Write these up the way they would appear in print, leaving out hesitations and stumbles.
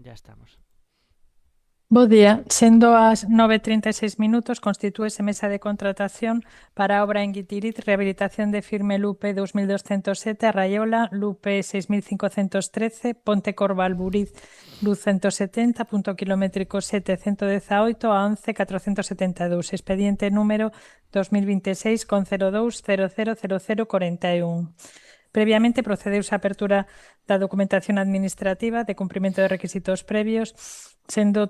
Ya estamos. Bo día, sendo as 9:36 constitúese mesa de contratación para a obra en Guitiriz, rehabilitación de firme Lupe 2207, Arraiola, Lupe 6513, Ponte Corval, Buriz, Luz 170, punto kilométrico 718 a 11.472, expediente número 2026 con 02000041. Previamente procedeuse a apertura da documentación administrativa de cumprimento de requisitos previos, sendo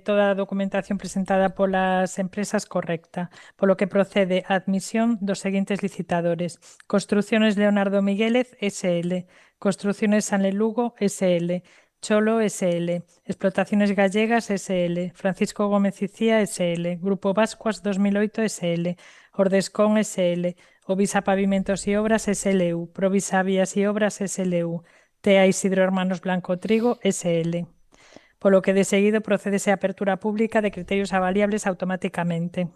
toda a documentación presentada polas empresas correcta, polo que procede a admisión dos seguintes licitadores: Construcciones Leonardo Miguélez S.L., Construcciones Sanle Lugo S.L., Cholo S.L., Explotaciones Gallegas S.L., Francisco Gómez Icía S.L., Grupo Vascuas 2008 S.L., Ordescón S.L., Ovisa Pavimentos y Obras SLU, Provisa Vías y Obras SLU, TEA Isidro Hermanos Blanco Trigo SL. Por lo que de seguido procédese a apertura pública de criterios avaliables automáticamente.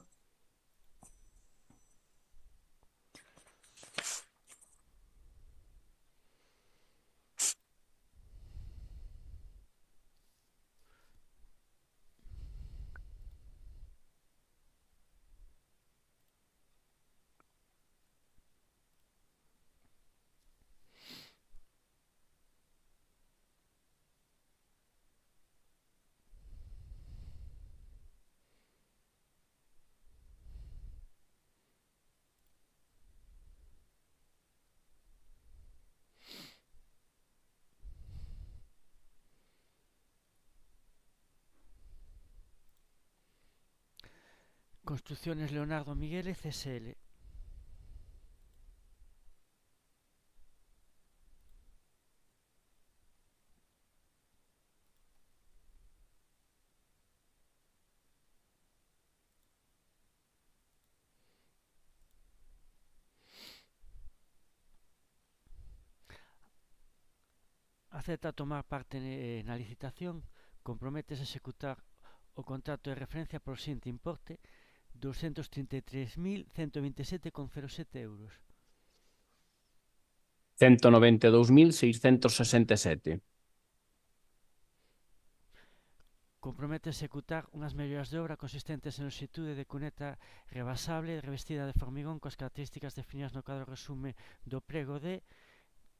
Construcciones Leonardo Miguélez S.L. Acepta tomar parte na licitación, comprometes a executar o contrato de referencia por siguiente importe: 233.127,07 euros. 192.667. Compromete a executar unhas melloras de obra consistentes en lonxitude de cuneta rebasable revestida de formigón coas características definidas no cadro resume do prego de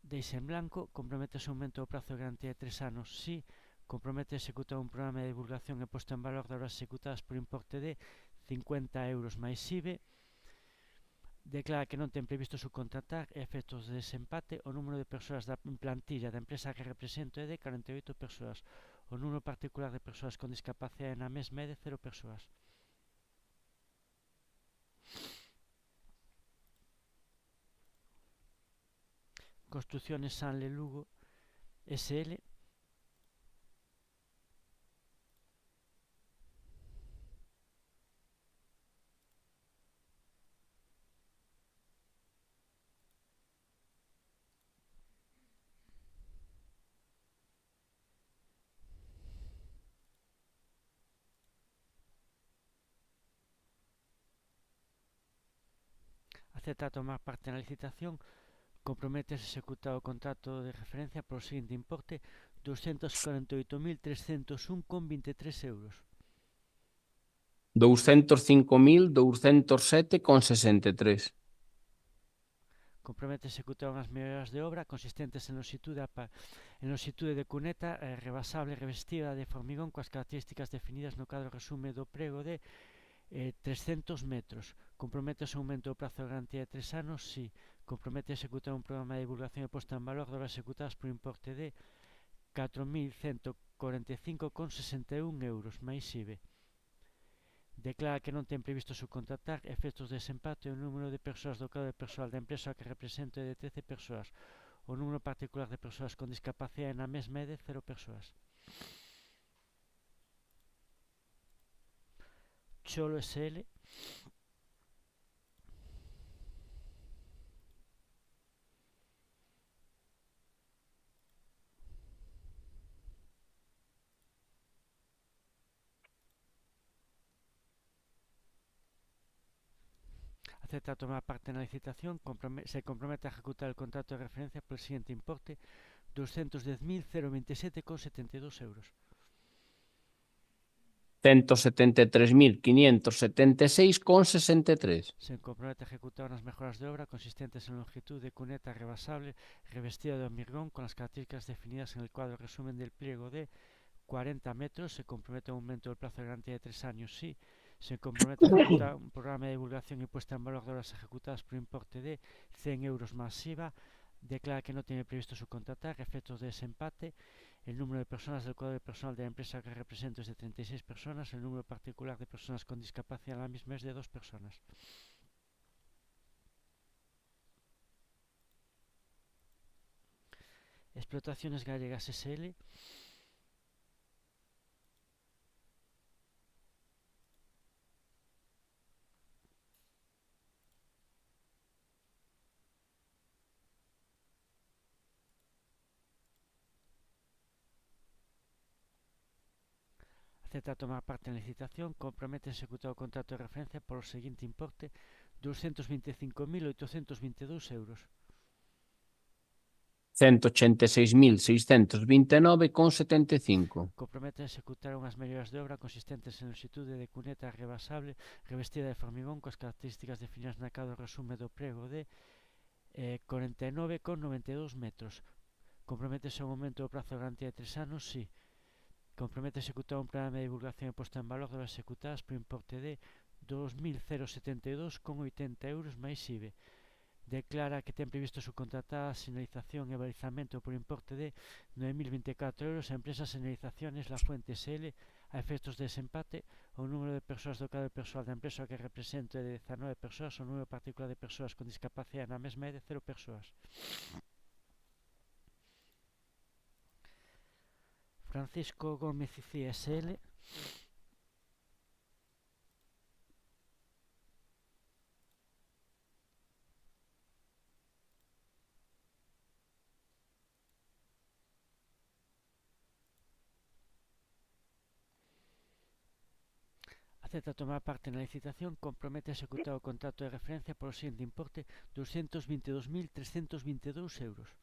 deixa en blanco. Compromete o aumento do prazo de garantía de 3 anos, si. Compromete a executar un programa de divulgación e posto en valor de obras executadas por importe de 50 euros máis IVE. Declara que non ten previsto subcontratar e efectos de desempate o número de persoas da plantilla da empresa que represento é de 48 persoas. O número particular de persoas con discapacidade na mesma é de 0 persoas. Construcciones Sanle Lugo SL. Acepta tomar parte na licitación, compromete a executar o contrato de referencia por o seguinte importe: 248.301,23 euros. 205.207,63. Compromete a executar unhas melloras de obra consistentes en lonxitude de cuneta rebasable revestida de formigón coas características definidas no cadro resume do prego de 300 metros. Compromete o aumento do prazo de garantía de 3 anos, si. Compromete a executar un programa de divulgación e posta en valor de obras executadas por importe de 4.145,61 euros máis IVE. Declara que non ten previsto subcontratar efectos de desempate o número de persoas do cadro de persoal da empresa que represento é de 13 persoas. O número particular de persoas con discapacidade na mesma é de 0 persoas. Cholo SL. Acepta tomar parte na licitación, se compromete a ejecutar el contrato de referencia por el siguiente importe: 210.027,72 euros. 173.576,63. Se compromete a ejecutar unas mejoras de obra consistentes en longitud de cuneta rebasable revestida de hormigón con las características definidas en el cuadro resumen del pliego de 40 metros. Se compromete a un aumento del plazo de garantía de 3 años, sí. Se compromete a ejecutar un programa de divulgación y puesta en valor de obras ejecutadas por importe de 100 euros más IVA. Declara que no tiene previsto subcontratar efectos de desempate. El número de personas del cuadro de personal de la empresa que represento es de 36 personas. El número particular de personas con discapacidad en la misma es de 2 personas. Explotaciones Gallegas SL. Acepta tomar parte en la licitación. Compromete a ejecutar o contrato de referencia por o seguinte importe: 225.822 euros. 186.629,75. Compromete a ejecutar unhas melloras de obra consistentes en lonxitude de cuneta rebasable revestida de formigón coas características definidas na cadro resume do prego de 49,92 metros. Comprométese ao aumento do prazo de garantía de 3 anos, sí. Compromete a executar un programa de divulgación e posta en valor de obras executadas por importe de 2.072,80 euros máis IVE. Declara que ten previsto subcontratar a sinalización e balizamento por importe de 9.024 euros a empresa Señalizaciones La Fuente SL a efectos de desempate. O número de persoas do cadro persoal da empresa que represento é de 19 persoas. O número particular de persoas con discapacidade na mesma é de 0 persoas. Francisco Gómez Icía SL. Acepta tomar parte na licitación. Compromete a executar o contrato de referencia por o seguinte importe: 222.322 euros.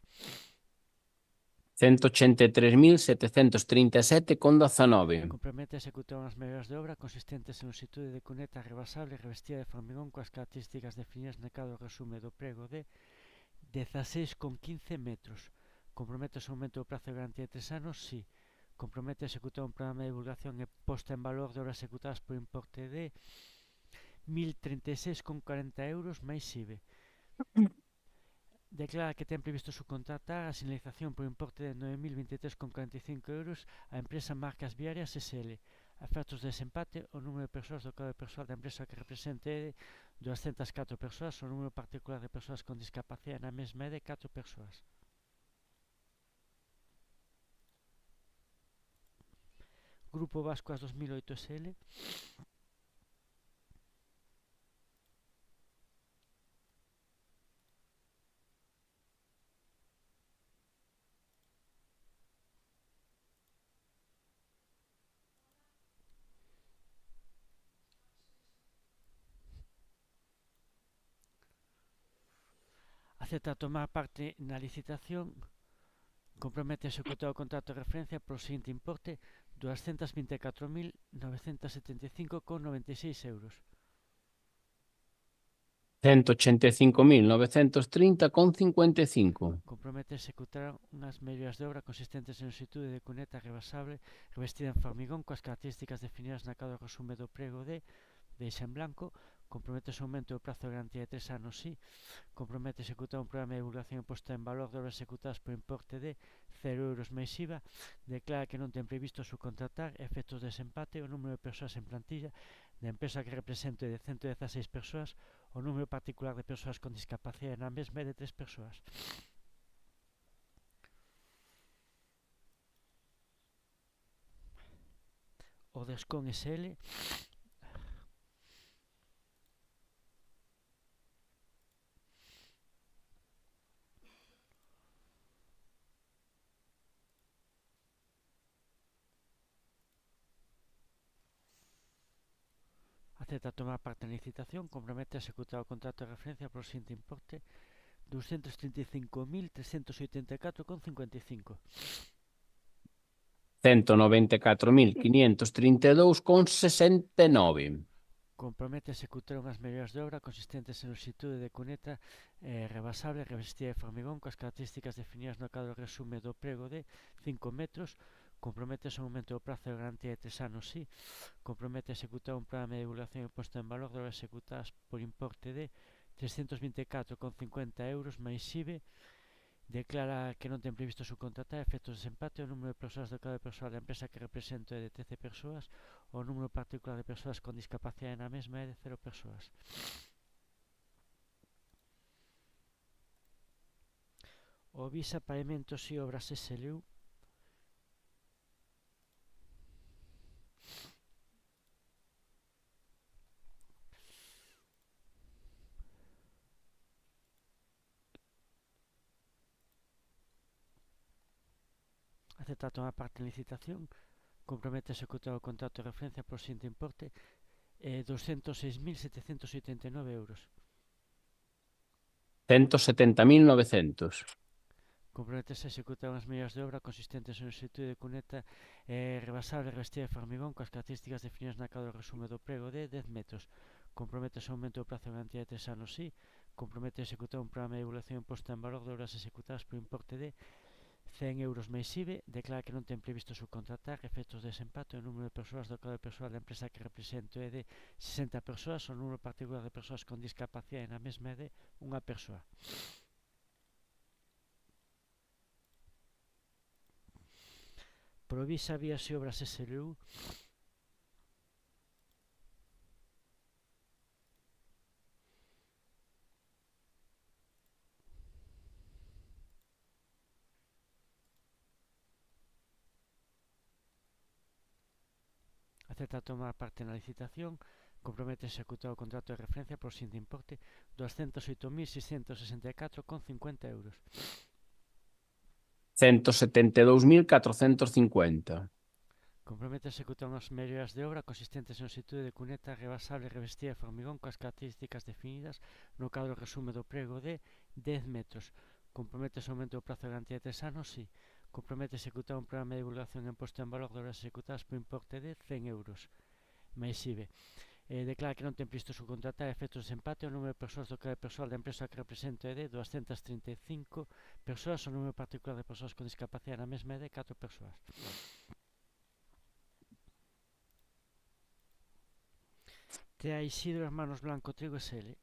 183.737,19. Compromete a executar unhas melloras de obra consistentes en lonxitude de cuneta rebasable revestida de formigón coas características definidas no cadro resume do prego de 16,15 metros. Compromete o aumento do prazo de garantía de 3 anos, sí. Compromete a executar un programa de divulgación e posta en valor de obras executadas por importe de 1.036,40 euros máis IVE. Declara que ten previsto subcontratar a sinalización por importe de 9.023,45 euros a empresa Marcas Viarias SL. A efectos de desempate, o número de persoas do cadro persoal da empresa que represente é de 204 persoas. O número particular de persoas con discapacidade na mesma é de 4 persoas. Grupo Vasco AS 2008 SL. Acepta tomar parte na licitación. Compromete a executar o contrato de referencia por o seguinte importe: 224.975,96 euros. 185.930,55. Compromete a executar unhas melloras de obra consistentes en lonxitude de cuneta rebasable revestida en formigón coas características definidas na cadro resume do prego de deixa en blanco. Compromete o aumento do prazo de garantía de 3 anos, sí. Compromete a executar un programa de divulgación e posta en valor de obras executadas por importe de 0 euros máis IVA. Declara que non ten previsto subcontratar efectos de desempate. O número de persoas en plantilla da empresa que represente de 116 persoas. O número particular de persoas con discapacidade na mesma é de 3 persoas. O Descon SL. Acepta tomar parte na licitación. Compromete a executar o contrato de referencia por o seguinte importe: 235.384,55. 194.532,69. Compromete a executar unhas melloras de obra consistentes en lonxitude de cuneta rebasable revestida de formigón coas características definidas no cadro resume do prego de 5 metros. Compromete o aumento do prazo de garantía de 3 anos, sí. Compromete a executar un programa de divulgación e posto en valor de obras executadas por importe de 324,50 euros máis IVE. Declara que non ten previsto subcontratar efectos de desempate o número de persoas do cadro de persoal da empresa que represento é de 13 persoas, o número particular de persoas con discapacidade na mesma é de 0 persoas. O Visa Pavimentos e Obras SLU acepta tomar parte en licitación, compromete a executar o contrato de referencia por seguinte importe 206.789 euros. 170.900. Comprometese a executar unhas medidas de obra consistentes en lonxitude de cuneta rebasable revestida de formigón coas características definidas na cadro resume do prego de 10 metros. Comprometese o aumento do prazo de garantía de 3 anos, sí. Compromete a executar un programa de divulgación posta en valor de obras executadas por importe de 100 euros máis IVE. Declara que non ten previsto subcontratar efectos de desempate. O número de persoas do cadro persoal da empresa que represento é de 60 persoas. O número particular de persoas con discapacidade na mesma é de unha persoa. Provisa Vías e Obras SLU acepta tomar parte na licitación, compromete a executar o contrato de referencia por seguinte importe 208.664,50 euros. 172.450. Compromete a executar unhas melloras de obra consistentes en lonxitude de cuneta rebasable revestida de formigón coas características definidas no cadro resume do prego de 10 metros. Compromete o aumento do prazo de garantía de 3 anos, sí. Compromete a executar un programa de divulgación en posto en valor de obras executadas por importe de 100 euros máis IVE. Declara que non ten previsto subcontratar efectos de desempate. O número de persoas do cadro persoal da empresa que represento é de 235 persoas. O número particular de persoas con discapacidade na mesma é de 4 persoas. Tea Isidro Hermanos Blanco Trigo SL.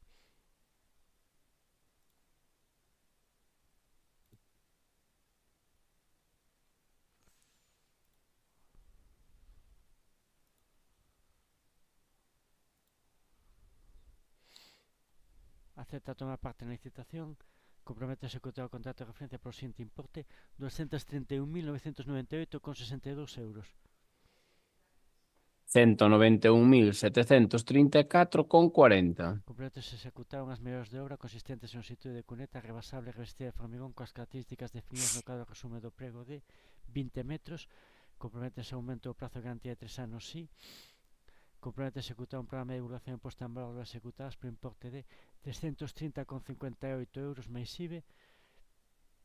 Acepta tomar parte na licitación, compromete a executar o contrato de referencia por seguinte importe 231.998,62 euros. 191.734,40. Compromete a executar unhas melloras de obra consistentes en lonxitude de cuneta rebasable revestida de formigón coas características definidas no cadro resume do prego de 20 metros. Compromete a aumento do prazo de garantía de 3 anos, sí. Compromete a executar un programa de divulgación posta en valor executadas por importe de 330,58 euros máis IVE.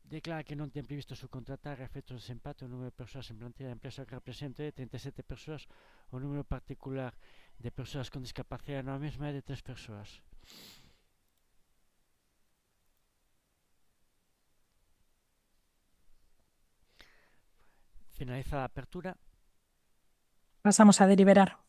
Declara que non ten previsto subcontratar a efectos de desempate. O número de persoas en plantilla da empresa que represento é de 37 persoas. O número particular de persoas con discapacidade na mesma é de 3 persoas. Finalizada a apertura. Pasamos a deliberar.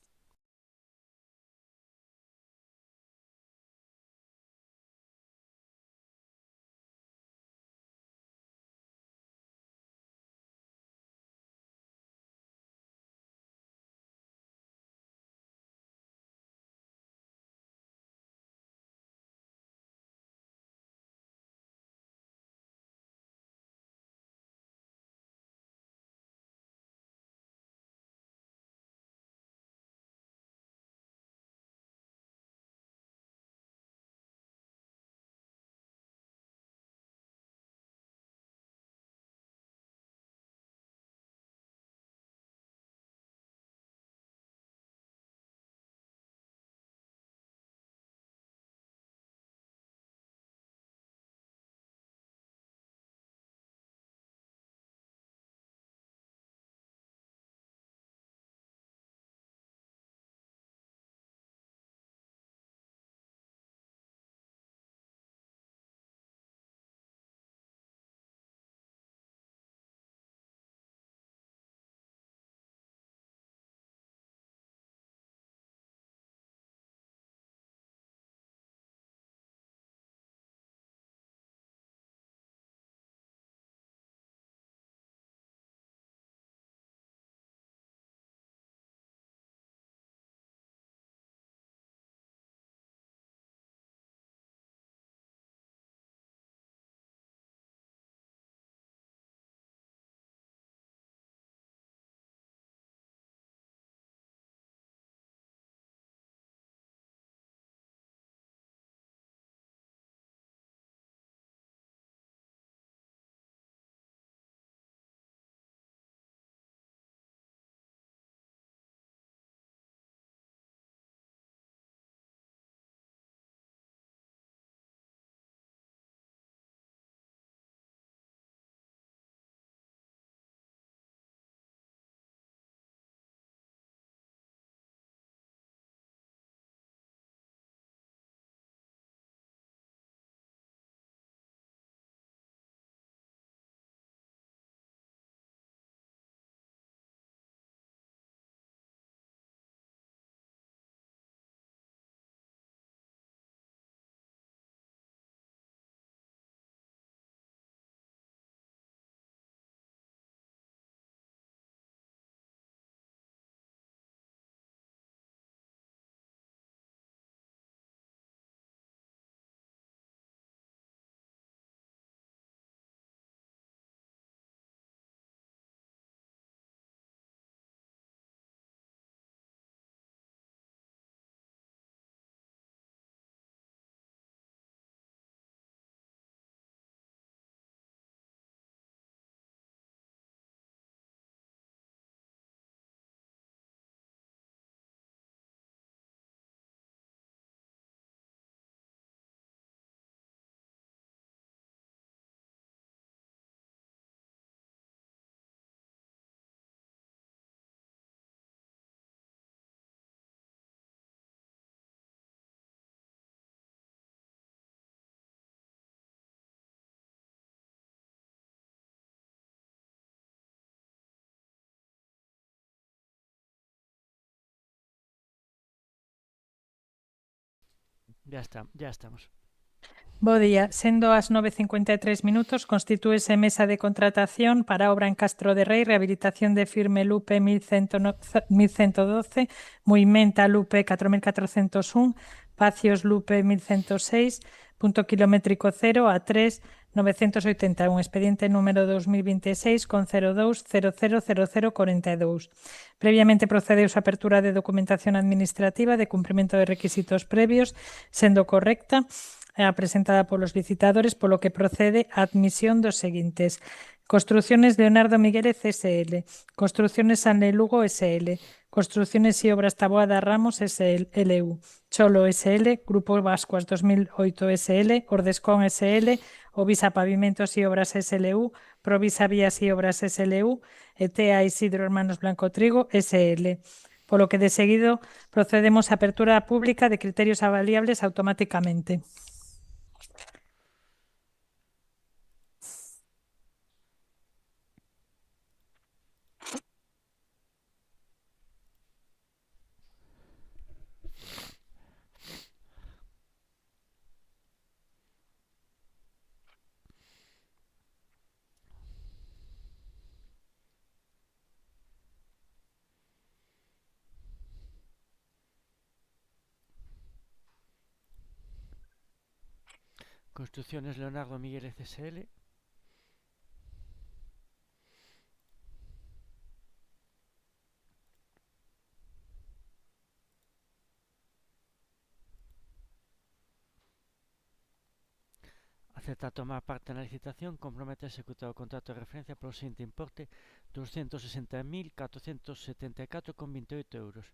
Ya estamos. Bo día, sendo as 9:53 minutos, constitúese mesa de contratación para obra en Castro de Rei, rehabilitación de firme Lupe 1112, Muimenta Lupe 4401, Pacios Lupe 1106, punto kilométrico 0 a 3 981, expediente número 2026 con 02000042. Previamente procedeus a apertura de documentación administrativa de cumprimento de requisitos previos, sendo correcta a presentada polos licitadores, polo que procede a admisión dos seguintes: Construcciones Leonardo Migueles SL, Construcciones Sanle Lugo SL, Construcciones y Obras Taboada Ramos SLU, Cholo SL, Grupo Vascuas 2008 SL, Ordescon SL, Ovisa Pavimentos y Obras SLU, Provisa Vías y Obras SLU, ETEA Isidro Hermanos Blanco Trigo SL. Por lo que de seguido procedemos a apertura pública de criterios avaliables automáticamente. Construcciones Leonardo Miguel CSL. Acepta tomar parte na licitación, compromete a executar o contrato de referencia polo seguinte importe: 260.474,28 euros.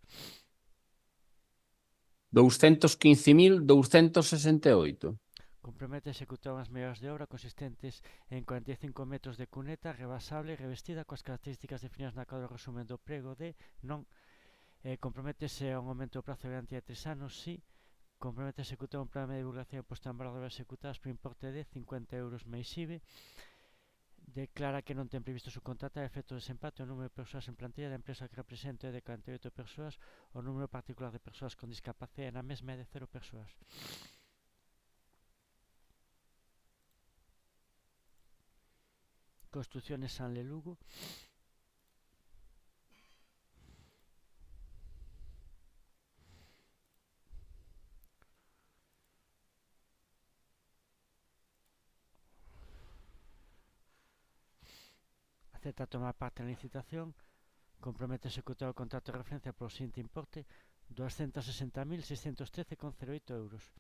215.268. Compromete a executar unhas melloras de obra consistentes en 45 metros de cuneta rebasable e revestida coas características definidas na cadra resumen do prego de non. Comprométese a un aumento do prazo de garantía de 3 anos, sí. Compromete a executar un programa de divulgación e posta en valor de obras executadas por importe de 50 euros máis IVE. Declara que non ten previsto subcontratar a efecto de desempate o número de persoas en plantilla da empresa que represente de 48 persoas. O número particular de persoas con discapacidade na mesma é de 0 persoas. Construcciones Sanle Lugo. Acepta tomar parte na licitación. Compromete a executar o contrato de referencia polo seguinte importe: 260.613,08 euros.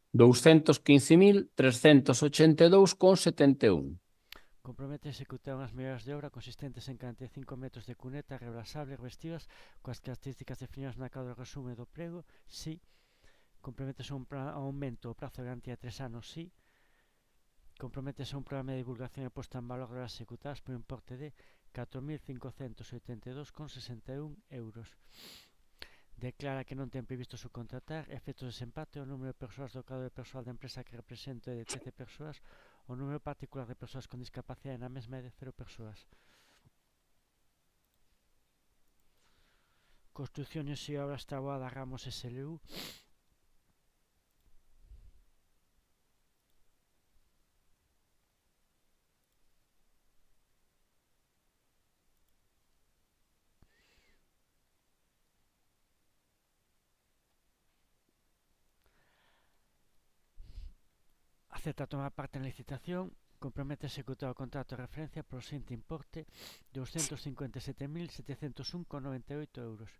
215.382,71. Compromete a executar unhas melloras de obra consistentes en 45 metros de cuneta rebasable e revestidas coas características definidas na cadra resume do prego, sí. Comprométese a un aumento do prazo de garantía de 3 anos, sí. Comprométese a un programa de divulgación e posta en valor de obras executadas por importe de 4.582,61 euros. Declara que non ten previsto subcontratar efectos de desempate o número de persoas do cadro de persoal da empresa que represente de 13 persoas. O número particular de persoas con discapacidade na mesma é de 0 persoas. Construcciones y Obras Taboada Ramos SLU. Acepta tomar parte na licitación. Compromete a executar o contrato de referencia polo seguinte importe: 257.701,98 euros.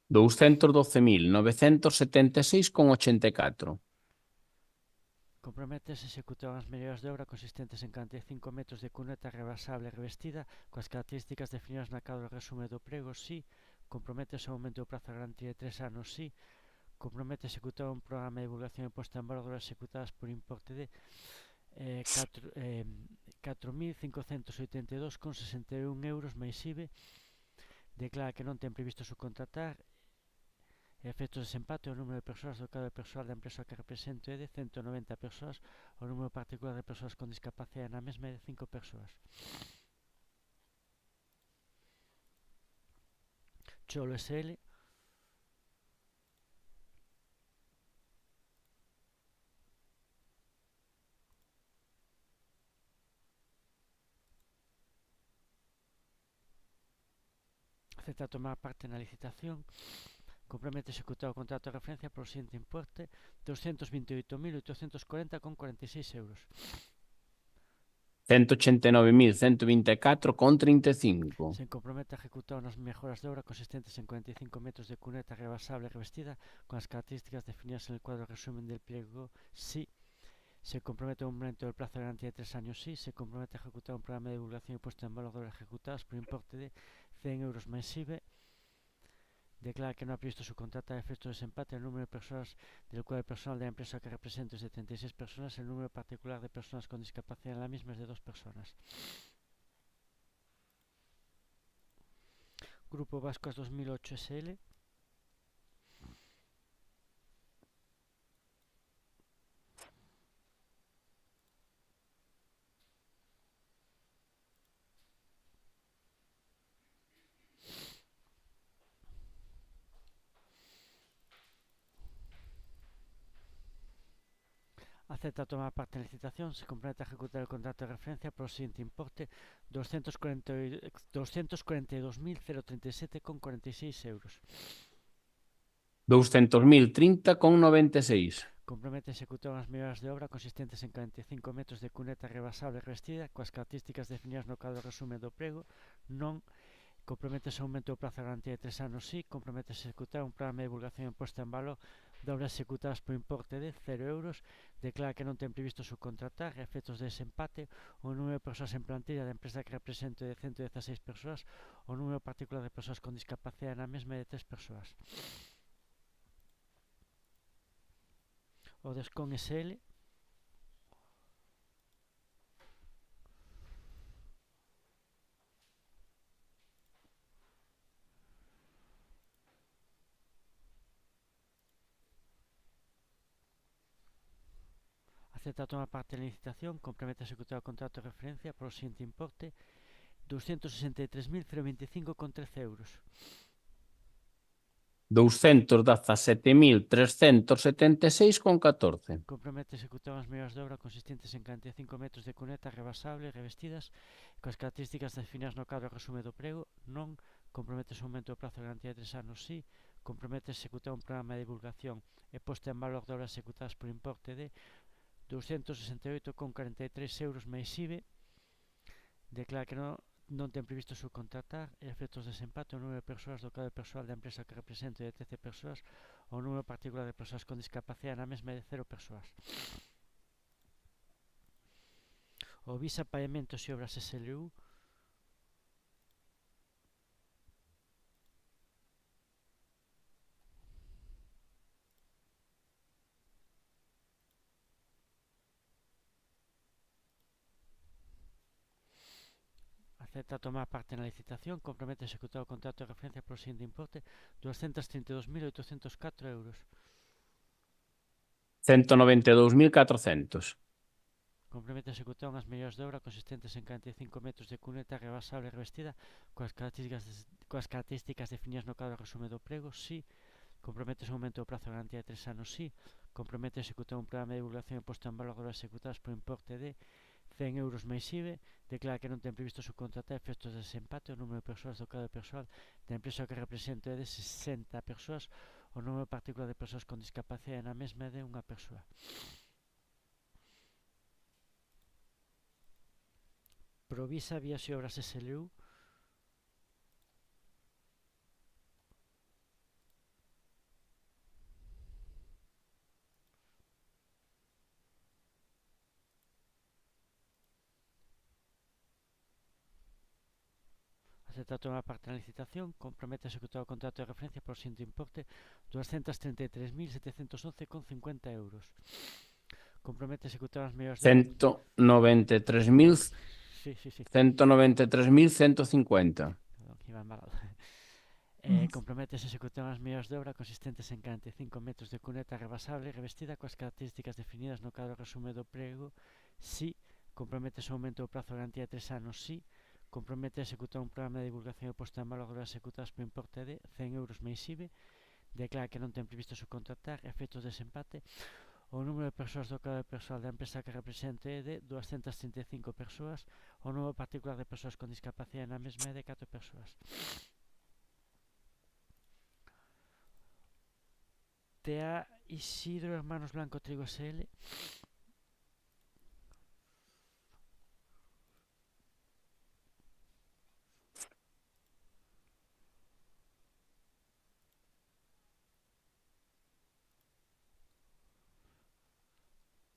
212.976,84. Compromete a executar unhas melloras de obra consistentes en 45 metros de cuneta rebasable e revestida coas características definidas na cadra resume do prego, sí. Compromete o aumento do prazo de garantía de 3 anos, sí. Compromete a executar un programa de divulgación e posta en valor de obras executadas por importe de 4.582,61 euros máis IVE. Declara que non ten previsto subcontratar efectos de desempate o número de persoas do cadro persoal da empresa que represente é de 190 persoas. O número particular de persoas con discapacidade na mesma é de 5 persoas. Cholo SL. Acepta tomar parte na licitación, compromete a executar o contrato de referencia polo seguinte importe: 228.840,46 euros. 189.124,35. Se compromete a ejecutar unas mejoras de obra consistentes en 45 metros de cuneta rebasable revestida con las características definidas en el cuadro resumen del pliego. Sí. Se compromete a un aumento del plazo de garantía de 3 años. Sí. Se compromete a ejecutar un programa de divulgación y puesta en valor de obras ejecutadas por importe de 100 euros más IVA. Declara que no ha previsto subcontratar a efectos de desempate el número de personas del cuadro personal de la empresa que representa es de 36 personas. El número particular de personas con discapacidad en la misma es de 2 personas. Grupo Vascos 2008 SL. Acepta tomar parte en la licitación, se compromete a ejecutar el contrato de referencia por el siguiente importe: 242.037,46 euros. 200.030,96. Compromete a ejecutar unas mejoras de obra consistentes en 45 metros de cuneta rebasable revestida coas características definidas no cadro resumen do prego. Non. Compromete a aumento do prazo de garantía de 3 anos. Sí. Compromete a executar un programa de divulgación e posta en valor de obras executadas por importe de 0 euros. Declara que non ten previsto subcontratar a efectos de desempate o número de persoas en plantilla da empresa que represente de 116 persoas, o número particular de persoas con discapacidade na mesma de 3 persoas. O Descon SL. Acepta tomar parte en la licitación, compromete a ejecutar el contrato de referencia por el siguiente importe: 263.025,13 euros. 217.376,14. Compromete a ejecutar unas medidas de obra consistentes en 45 metros de cuneta rebasable revestidas coas características definidas no cadro resume do prego. Non. Compromete o aumento do prazo de garantía de 3 anos. Sí. Compromete a executar un programa de divulgación e posta en valor de obras executadas por importe de 268,43 euros máis IVA. Declara que non ten previsto subcontratar e efectos de desempate o número de persoas do cadro persoal da empresa que represente de 13 persoas, o número particular de persoas con discapacidade na mesma de 0 persoas. O Visa Pagamentos e Obras SLU. Acepta tomar parte na licitación, compromete a executar o contrato de referencia por o seguinte importe: 232.804 euros. 192.400. Compromete a executar unhas melloras de obra consistentes en 45 metros de cuneta rebasable revestida coas características definidas no cadro resume do prego. Sí. Compromete o aumento do prazo de garantía de 3 anos. Sí. Compromete a executar un programa de divulgación e posta en valor de obras executadas por importe de 100 euros máis IVA. Declara que non ten previsto subcontratar efectos de desempate o número de persoas do cadro persoal da empresa que represente é de 60 persoas, o número particular de persoas con discapacidade na mesma é de unha persoa. Provisa Vías e Obras SLU. Acepta tomar parte na licitación, compromete a executar o contrato de referencia por o seguinte importe: 233.711,50 euros. Compromete a executar as melloras de 193.000. Sí. 193.150. Perdón, iba embalado. Compromete a executar as melloras de obra consistentes en 45 metros de cuneta rebasable revestida coas características definidas no cadro resume do prego. Sí. Compromete o aumento do prazo de garantía de 3 anos. Sí. Compromete a executar un programa de divulgación e posta en valor de obras executadas por importe de 100 euros máis IVA. Declara que non ten previsto subcontratar a efectos de desempate o número de persoas do cadro persoal da empresa que represente é de 235 persoas, o número particular de persoas con discapacidade na mesma é de 4 persoas. TA Isidro Hermanos Blanco Trigo SL.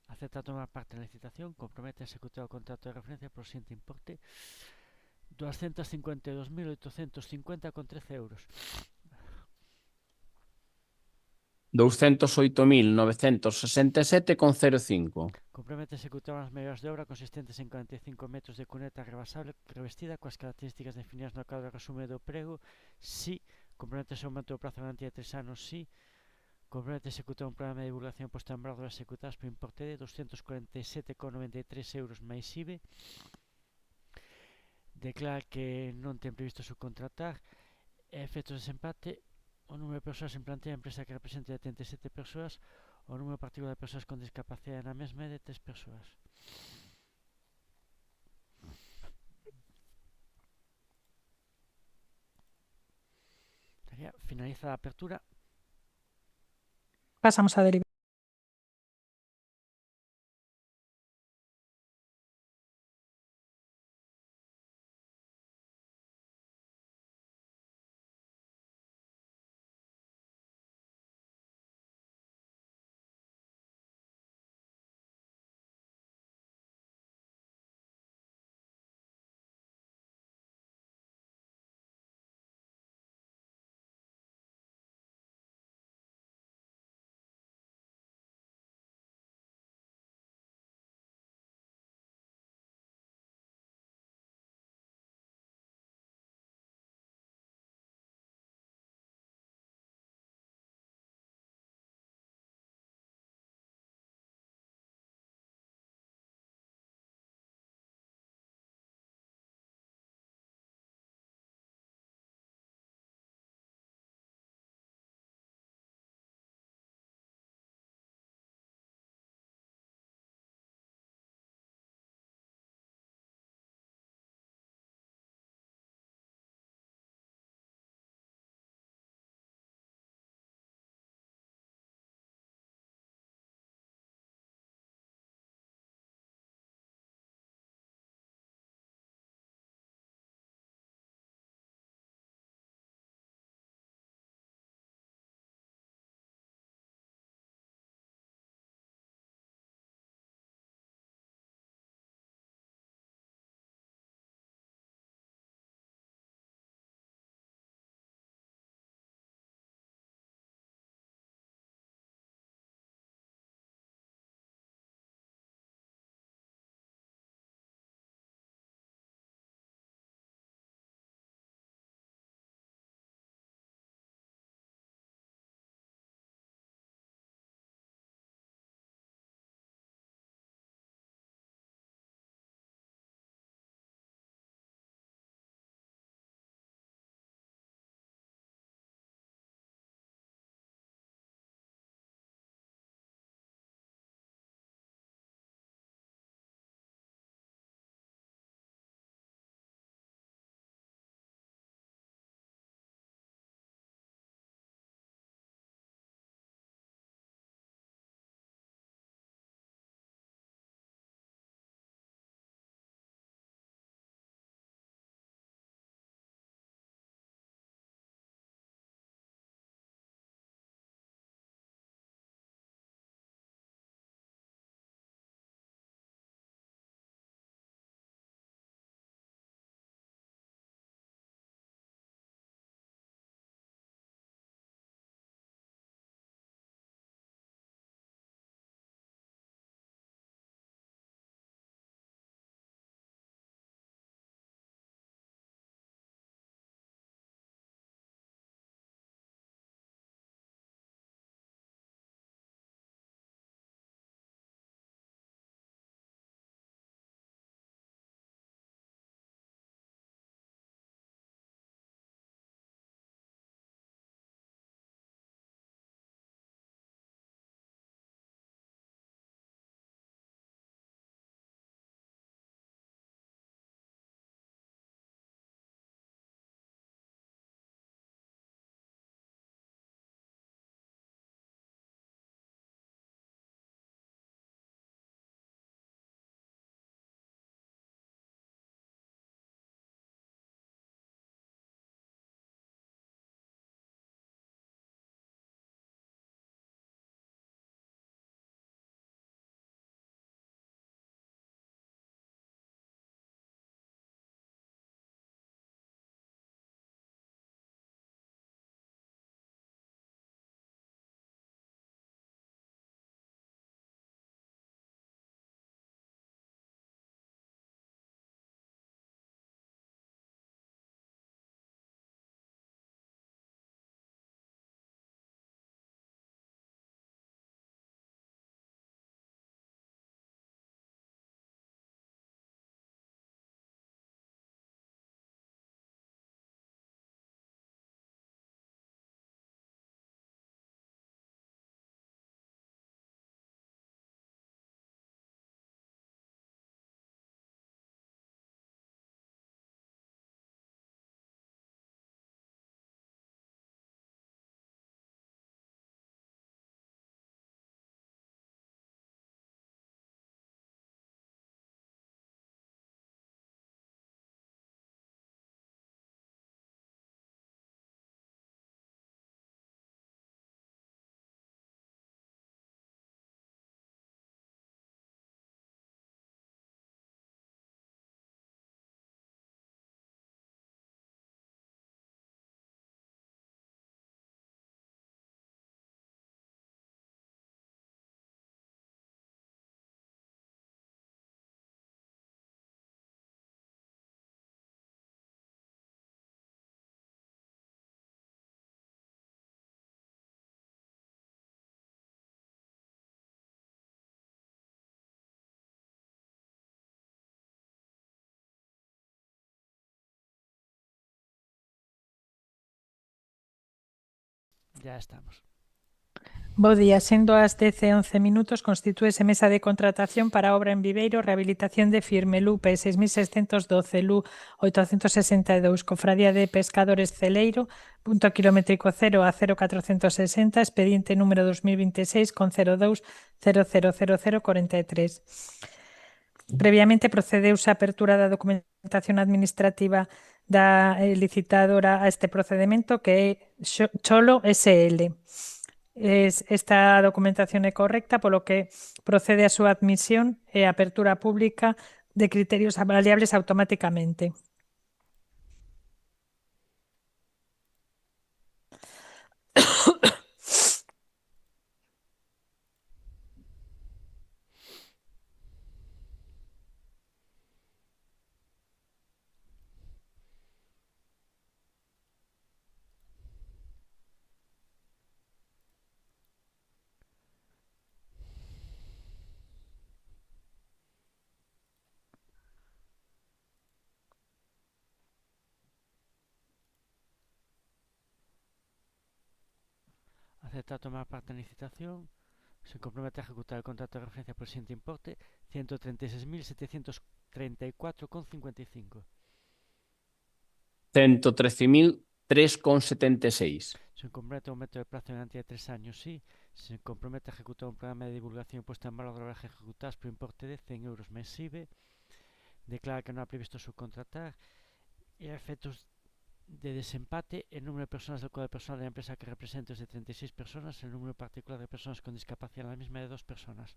Acepta tomar parte en la licitación, compromete a ejecutar el contrato de referencia por el siguiente importe: 252.850,13 euros. 208.967,05. Compromete a ejecutar unas medidas de obra consistentes en 45 metros de cuneta rebasable revestida coas características definidas no cadro de resume do prego, si. Compromete a aumento do prazo de garantía de 3 anos, si. Compromete a executar un programa de divulgación posto en obras executadas por importe de 247,93 euros máis IBE. Declara que non ten previsto subcontratar. Efectos de desempate: o número de persoas en plantilla da empresa que represente de 37 persoas, o número particular de persoas con discapacidade na mesma é de 3 persoas. Finaliza a apertura. Pasamos a derivar. Ya estamos. Bo día, sendo as 10:11 minutos, constitúese mesa de contratación para obra en Viveiro, rehabilitación de firme Lupe 6612, Lu 862, Cofradía de Pescadores Celeiro, punto kilométrico 0 a 0460, expediente número 2026 con 02000043. Previamente procedeuse a apertura da documentación administrativa da licitadora a este procedimento, que é Cholo SL. Esta documentación é correcta, polo que procede a súa admisión e apertura pública de criterios avaliables automáticamente. Acepta tomar parte en licitación. Se compromete a ejecutar el contrato de referencia por el siguiente importe: 136.734,55. 113.003,76. Se compromete a aumento de plazo de garantía de 3 años, sí. Se compromete a ejecutar un programa de divulgación y puesta en valor de obras ejecutadas por importe de 100 euros mes IBE. Declara que no ha previsto subcontratar. Y a efectos de desempate, el número de personas del cuadro de personal de la empresa que represente es de 36 personas, el número particular de personas con discapacidad en la misma de 2 personas.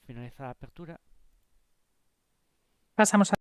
Finalizada la apertura. Pasamos a